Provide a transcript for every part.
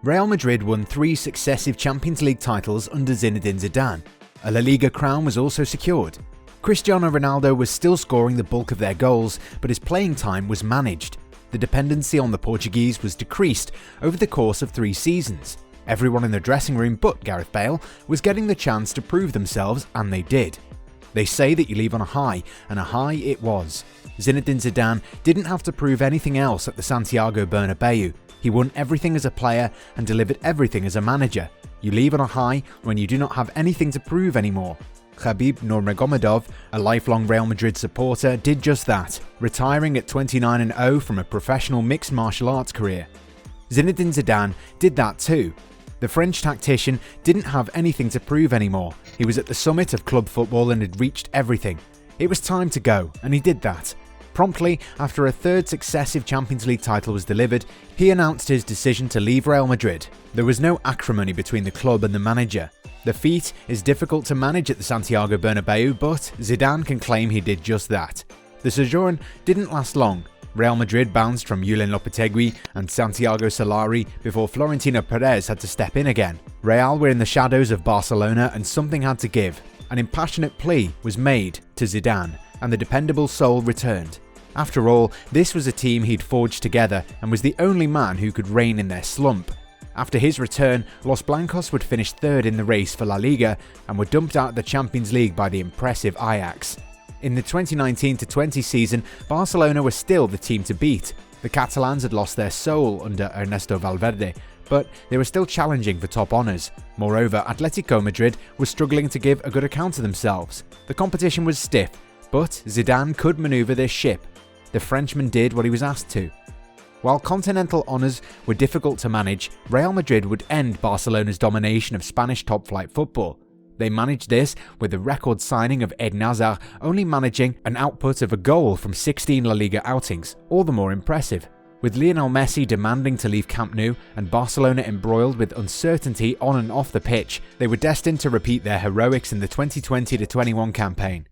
Real Madrid won 3 successive Champions League titles under Zinedine Zidane. A La Liga crown was also secured. Cristiano Ronaldo was still scoring the bulk of their goals, but his playing time was managed. The dependency on the Portuguese was decreased over the course of 3 seasons. Everyone in the dressing room but Gareth Bale was getting the chance to prove themselves, and they did. They say that you leave on a high, and a high it was. Zinedine Zidane didn't have to prove anything else at the Santiago Bernabeu. He won everything as a player and delivered everything as a manager. You leave on a high when you do not have anything to prove anymore. Khabib Nurmagomedov, a lifelong Real Madrid supporter, did just that, retiring at 29-0 from a professional mixed martial arts career. Zinedine Zidane did that too. The French tactician didn't have anything to prove anymore. He was at the summit of club football and had reached everything. It was time to go, and he did that. Promptly, after a 3rd successive Champions League title was delivered, he announced his decision to leave Real Madrid. There was no acrimony between the club and the manager. The feat is difficult to manage at the Santiago Bernabeu, but Zidane can claim he did just that. The sojourn didn't last long. Real Madrid bounced from Julen Lopetegui and Santiago Solari before Florentino Perez had to step in again. Real were in the shadows of Barcelona and something had to give. An impassionate plea was made to Zidane, and the dependable soul returned. After all, this was a team he'd forged together and was the only man who could rein in their slump. After his return, Los Blancos would finish 3rd in the race for La Liga and were dumped out of the Champions League by the impressive Ajax. In the 2019-20 season, Barcelona were still the team to beat. The Catalans had lost their soul under Ernesto Valverde, but they were still challenging for top honours. Moreover, Atletico Madrid was struggling to give a good account of themselves. The competition was stiff, but Zidane could manoeuvre this ship. The Frenchman did what he was asked to. While continental honours were difficult to manage, Real Madrid would end Barcelona's domination of Spanish top-flight football. They managed this with the record signing of Eden Hazard only managing an output of a goal from 16 La Liga outings, all the more impressive. With Lionel Messi demanding to leave Camp Nou and Barcelona embroiled with uncertainty on and off the pitch, they were destined to repeat their heroics in the 2020-21 campaign.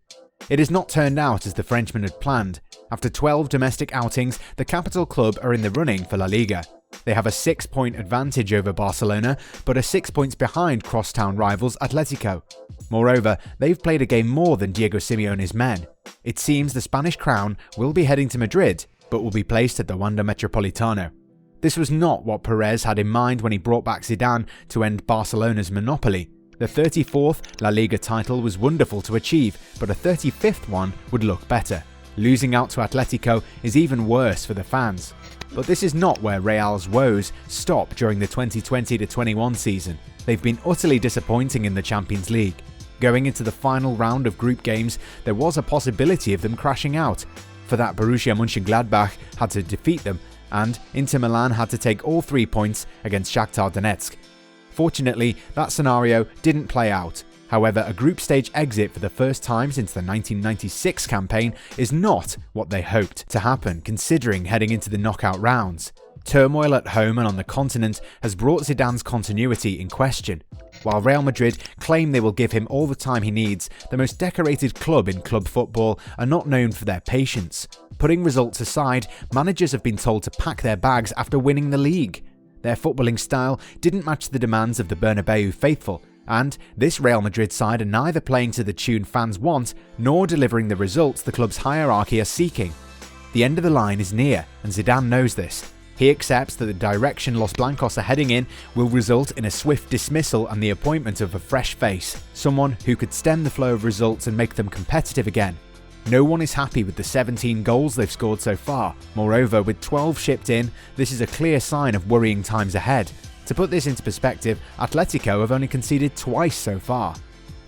It has not turned out as the Frenchman had planned. After 12 domestic outings, the capital club are in the running for La Liga. They have a 6-point advantage over Barcelona, but are 6 points behind crosstown rivals Atletico. Moreover, they've played a game more than Diego Simeone's men. It seems the Spanish crown will be heading to Madrid, but will be placed at the Wanda Metropolitano. This was not what Perez had in mind when he brought back Zidane to end Barcelona's monopoly. The 34th La Liga title was wonderful to achieve, but a 35th one would look better. Losing out to Atletico is even worse for the fans. But this is not where Real's woes stop during the 2020-21 season. They've been utterly disappointing in the Champions League. Going into the final round of group games, there was a possibility of them crashing out. For that, Borussia Mönchengladbach had to defeat them, and Inter Milan had to take all 3 points against Shakhtar Donetsk. Fortunately, that scenario didn't play out. However, a group stage exit for the first time since the 1996 campaign is not what they hoped to happen, considering heading into the knockout rounds. Turmoil at home and on the continent has brought Zidane's continuity in question. While Real Madrid claim they will give him all the time he needs, the most decorated club in club football are not known for their patience. Putting results aside, managers have been told to pack their bags after winning the league. Their footballing style didn't match the demands of the Bernabeu faithful, and this Real Madrid side are neither playing to the tune fans want, nor delivering the results the club's hierarchy are seeking. The end of the line is near, and Zidane knows this. He accepts that the direction Los Blancos are heading in will result in a swift dismissal and the appointment of a fresh face, someone who could stem the flow of results and make them competitive again. No one is happy with the 17 goals they've scored so far. Moreover, with 12 shipped in, this is a clear sign of worrying times ahead. To put this into perspective, Atletico have only conceded twice so far.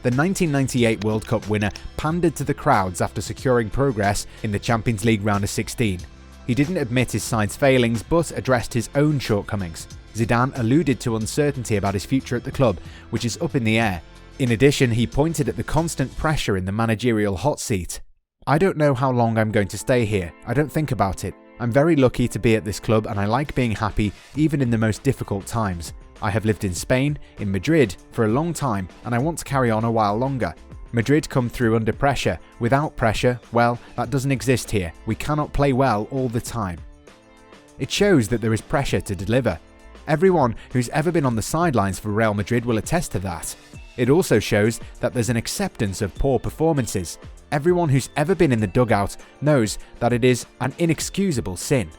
The 1998 World Cup winner pandered to the crowds after securing progress in the Champions League round of 16. He didn't admit his side's failings, but addressed his own shortcomings. Zidane alluded to uncertainty about his future at the club, which is up in the air. In addition, he pointed at the constant pressure in the managerial hot seat. "I don't know how long I'm going to stay here. I don't think about it. I'm very lucky to be at this club and I like being happy even in the most difficult times. I have lived in Spain, in Madrid, for a long time and I want to carry on a while longer. Madrid come through under pressure. Without pressure, well, that doesn't exist here. We cannot play well all the time." It shows that there is pressure to deliver. Everyone who's ever been on the sidelines for Real Madrid will attest to that. It also shows that there's an acceptance of poor performances. Everyone who's ever been in the dugout knows that it is an inexcusable sin.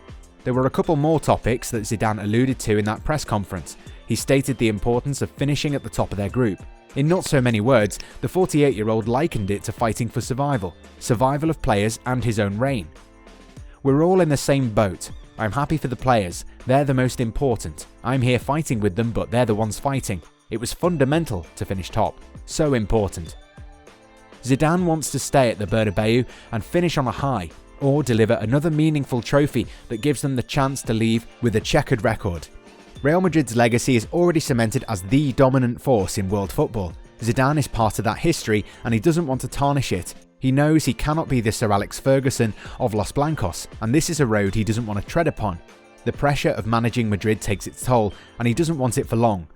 There were a couple more topics that Zidane alluded to in that press conference. He stated the importance of finishing at the top of their group. In not so many words, the 48-year-old likened it to fighting for survival of players and his own reign. We're all in the same boat. I'm happy for the players. They're the most important. I'm here fighting with them, but they're the ones fighting. It was fundamental to finish top. So important. Zidane wants to stay at the Bernabeu and finish on a high, or deliver another meaningful trophy that gives them the chance to leave with a checkered record. Real Madrid's legacy is already cemented as the dominant force in world football. Zidane is part of that history and he doesn't want to tarnish it. He knows he cannot be the Sir Alex Ferguson of Los Blancos, and this is a road he doesn't want to tread upon. The pressure of managing Madrid takes its toll and he doesn't want it for long.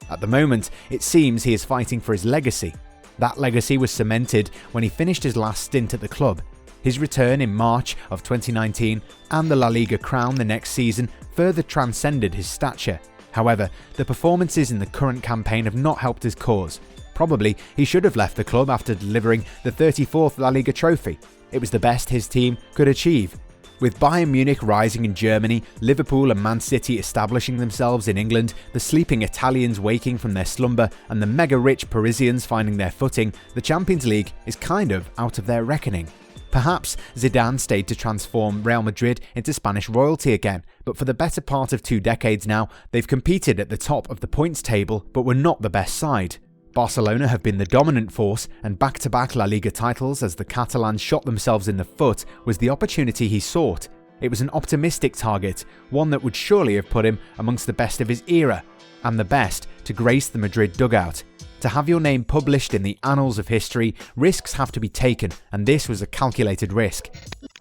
At the moment, it seems he is fighting for his legacy. That legacy was cemented when he finished his last stint at the club. His return in March of 2019 and the La Liga crown the next season further transcended his stature. However, the performances in the current campaign have not helped his cause. Probably he should have left the club after delivering the 34th La Liga trophy. It was the best his team could achieve. With Bayern Munich rising in Germany, Liverpool and Man City establishing themselves in England, the sleeping Italians waking from their slumber, and the mega-rich Parisians finding their footing, the Champions League is kind of out of their reckoning. Perhaps Zidane stayed to transform Real Madrid into Spanish royalty again, but for the better part of 2 decades now, they've competed at the top of the points table but were not the best side. Barcelona have been the dominant force, and back-to-back La Liga titles as the Catalans shot themselves in the foot was the opportunity he sought. It was an optimistic target, one that would surely have put him amongst the best of his era, and the best to grace the Madrid dugout. To have your name published in the annals of history, risks have to be taken, and this was a calculated risk.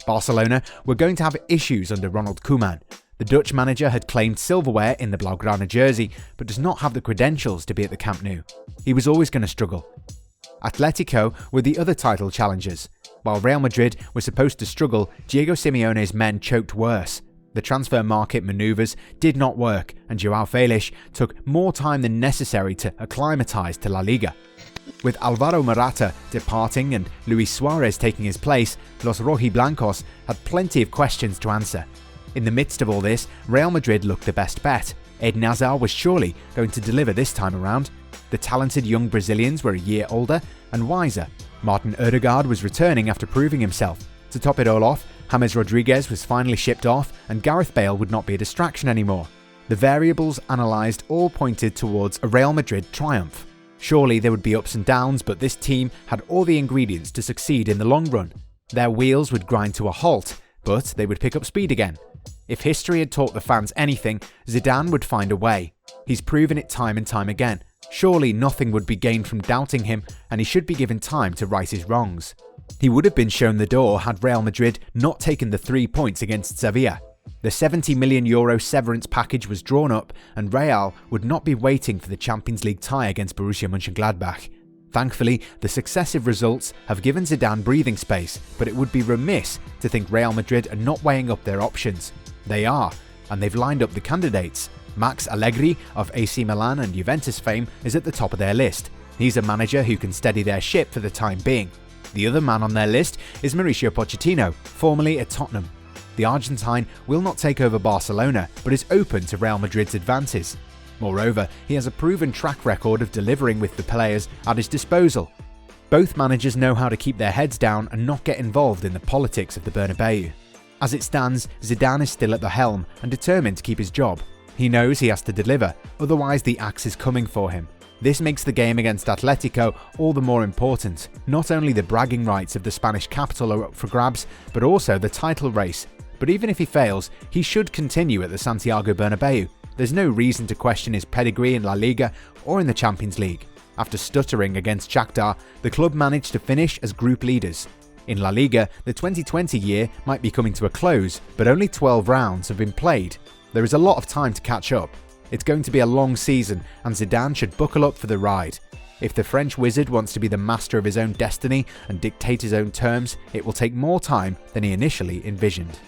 Barcelona were going to have issues under Ronald Koeman. The Dutch manager had claimed silverware in the Blaugrana jersey, but does not have the credentials to be at the Camp Nou. He was always going to struggle. Atletico were the other title challengers. While Real Madrid were supposed to struggle, Diego Simeone's men choked worse. The transfer market manoeuvres did not work, and Joao Felix took more time than necessary to acclimatise to La Liga. With Alvaro Morata departing and Luis Suarez taking his place, Los Rojiblancos had plenty of questions to answer. In the midst of all this, Real Madrid looked the best bet. Eden Hazard was surely going to deliver this time around. The talented young Brazilians were a year older and wiser. Martin Odegaard was returning after proving himself. To top it all off, James Rodriguez was finally shipped off and Gareth Bale would not be a distraction anymore. The variables analysed all pointed towards a Real Madrid triumph. Surely there would be ups and downs, but this team had all the ingredients to succeed in the long run. Their wheels would grind to a halt, but they would pick up speed again. If history had taught the fans anything, Zidane would find a way. He's proven it time and time again. Surely nothing would be gained from doubting him, and he should be given time to right his wrongs. He would have been shown the door had Real Madrid not taken the 3 points against Sevilla. The €70 million severance package was drawn up, and Real would not be waiting for the Champions League tie against Borussia Mönchengladbach. Thankfully, the successive results have given Zidane breathing space, but it would be remiss to think Real Madrid are not weighing up their options. They are, and they've lined up the candidates. Max Allegri of AC Milan and Juventus fame is at the top of their list. He's a manager who can steady their ship for the time being. The other man on their list is Mauricio Pochettino, formerly at Tottenham. The Argentine will not take over Barcelona, but is open to Real Madrid's advances. Moreover, he has a proven track record of delivering with the players at his disposal. Both managers know how to keep their heads down and not get involved in the politics of the Bernabeu. As it stands, Zidane is still at the helm and determined to keep his job. He knows he has to deliver, otherwise the axe is coming for him. This makes the game against Atletico all the more important. Not only the bragging rights of the Spanish capital are up for grabs, but also the title race. But even if he fails, he should continue at the Santiago Bernabeu. There's no reason to question his pedigree in La Liga or in the Champions League. After stuttering against Shakhtar, the club managed to finish as group leaders. In La Liga, the 2020 year might be coming to a close, but only 12 rounds have been played. There is a lot of time to catch up. It's going to be a long season, and Zidane should buckle up for the ride. If the French wizard wants to be the master of his own destiny and dictate his own terms, it will take more time than he initially envisioned.